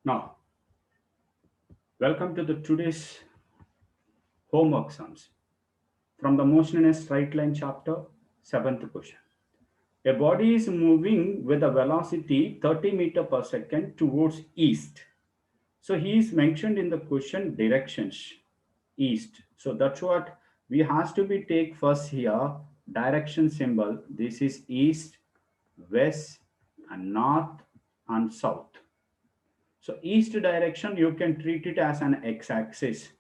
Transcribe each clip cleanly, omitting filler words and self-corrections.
Now, welcome to the today's homework sums from the motion in a straight line chapter, seventh question. A body is moving with a velocity 30 meter per second towards east. So he is mentioned in the question directions east. So that's what we has to be take first here direction symbol. This is east, west, and north and south. So east direction you can treat it as an x-axis,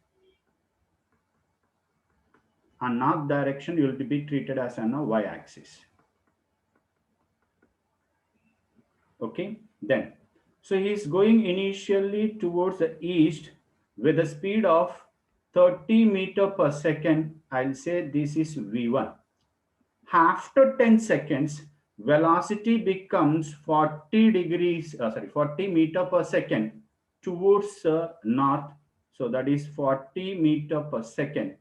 and north direction you will be treated as an y-axis. Okay, then so he is going initially towards the east with a speed of 30 meter per second. I'll say this is v1. After 10 seconds, velocity becomes 40 degrees, 40 meter per second towards north. So that is 40 meter per second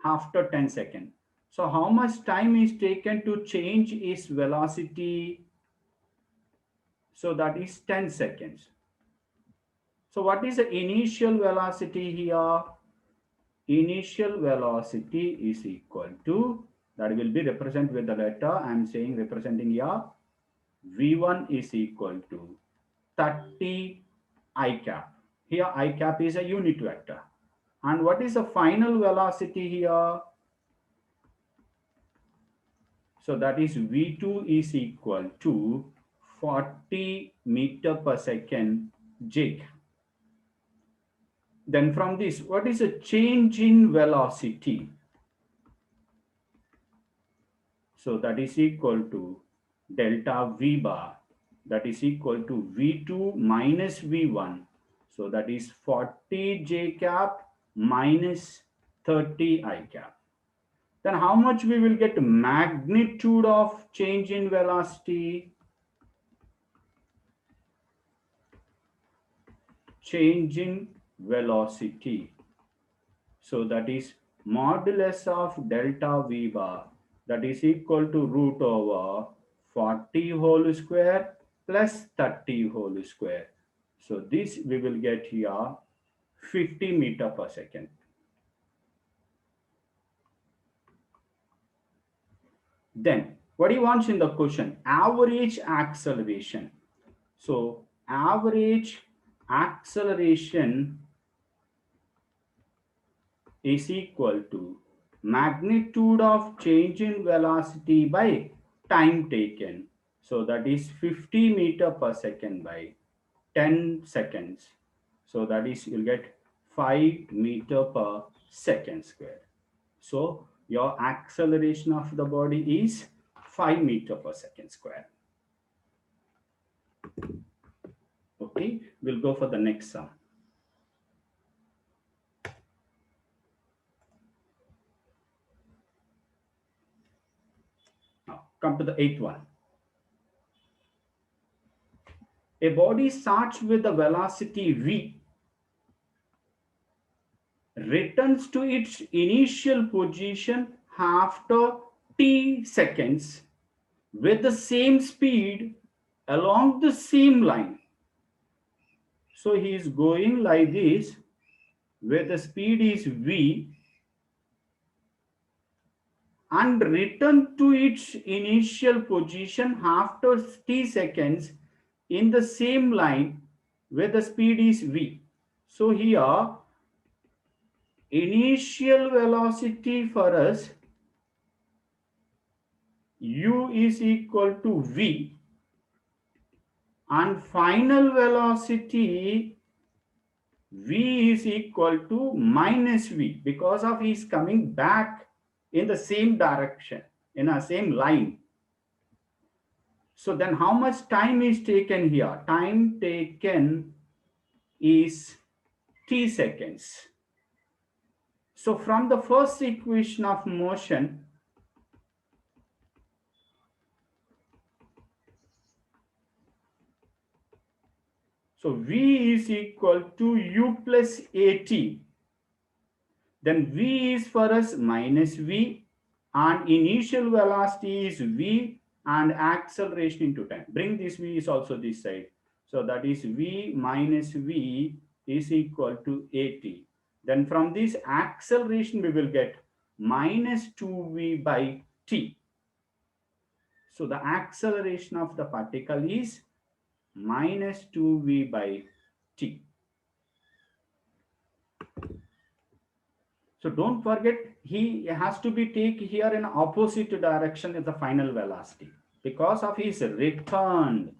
after 10 seconds. So how much time is taken to change its velocity? So that is 10 seconds. So what is the initial velocity here? Initial velocity is equal to, that will be represented with the letter, I am saying representing here, V1 is equal to 30 I cap. Here I cap is a unit vector. And what is the final velocity here? So that is V2 is equal to 40 meter per second j. Then from this, what is a change in velocity? So that is equal to delta V bar, that is equal to V2 minus V1. So that is 40 j cap minus 30 I cap. Then how much we will get magnitude of change in velocity? Change in velocity. So that is modulus of delta V bar, that is equal to root over 40 whole square plus 30 whole square. So this we will get here 50 meter per second. Then what he wants in the question? Average acceleration. So average acceleration is equal to magnitude of change in velocity by time taken. So that is 50 meter per second by 10 seconds. So that is you'll get 5 meter per second square. So your acceleration of the body is 5 meter per second square. Okay, we'll go for the next sum. Now come to the eighth one. A body starts with a velocity v, returns to its initial position after t seconds with the same speed along the same line. So he is going like this, where the speed is v, and return to its initial position after t seconds in the same line where the speed is v. So here initial velocity for us u is equal to v, and final velocity v is equal to minus v, because of he is coming back in the same direction, in a same line. So then how much time is taken here? Time taken is t seconds. So from the first equation of motion, so v is equal to u plus at. Then v is for us minus v, and initial velocity is v, and acceleration into time. Bring this v is also this side. So that is v minus v is equal to at. Then from this acceleration we will get minus 2v by t. So the acceleration of the particle is minus 2v by t. So don't forget, he has to be take here in opposite direction in the final velocity because of his returned